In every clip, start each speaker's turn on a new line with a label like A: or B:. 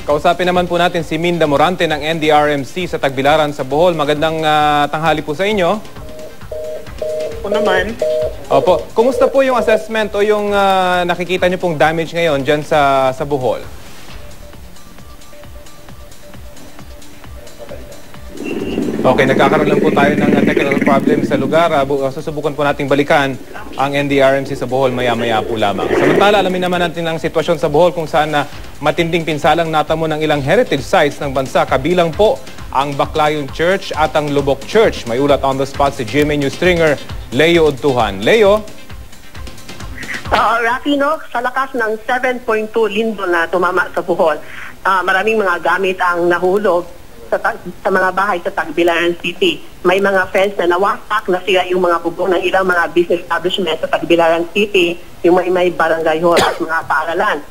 A: Kausapin naman po natin si Minda Morante ng NDRMC sa Tagbilaran sa Bohol. Magandang tanghali po sa inyo.
B: O naman.
A: Opo. Kumusta po yung assessment o yung nakikita niyo pong damage ngayon dyan sa Bohol? Okay, nagkakaroon lang po tayo ng technical problem sa lugar. Susubukan po nating balikan ang NDRMC sa Bohol maya-maya po lamang. Samantala, alamin naman natin ang sitwasyon sa Bohol kung saan matinding pinsalang natamo ng ilang heritage sites ng bansa. Kabilang po ang Baclayon Church at ang Lubok Church. May ulat on the spot si GMA News stringer Leo Odtuhan. Leo?
B: Rafi, no, sa lakas ng 7.2 lindol na tumama sa Bohol, maraming mga gamit ang nahulog sa mga bahay sa Tagbilaran City. May mga fence na nawasak, nasira yung mga bubong ng ilang mga business establishment sa Tagbilaran City, yung may barangay hall at mga paaralan.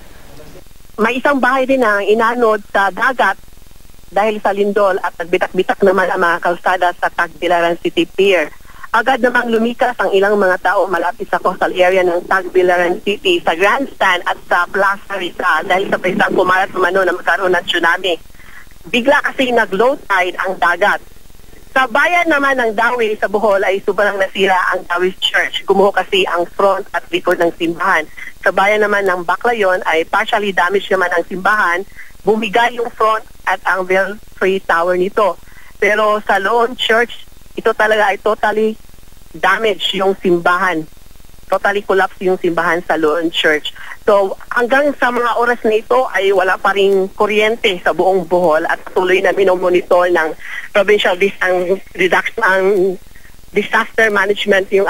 B: May isang bahay din na inanod sa dagat dahil sa lindol at nagbitak-bitak naman ang mga kalsada sa Tagbilaran City Pier. Agad namang lumikas ang ilang mga tao malapit sa coastal area ng Tagbilaran City, sa Grandstand at sa Plaza Rizal dahil sa isang kumalat umano na magkaroon ng tsunami. Bigla kasi nag-low tide ang dagat. Sa bayan naman ng Dawi sa Bohol ay sobrang nasira ang Dawi's Church. Gumuho kasi ang front at likod ng simbahan. Sa bayan naman ng Baclayon ay partially damaged naman ang simbahan. Bumigay yung front at ang belfry tower nito. Pero sa Loon Church, ito talaga ay totally damaged yung simbahan. Totally collapsed yung simbahan sa Loon Church. So hanggang sa mga oras na ito ay wala pa rin kuryente sa buong Bohol at tuloy na minomonitor ng Provincial Disaster Management yung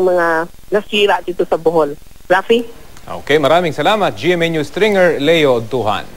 B: mga nasira dito sa Bohol. Rafi?
A: Okay, maraming salamat. GMA News stringer Leo Odtuhan.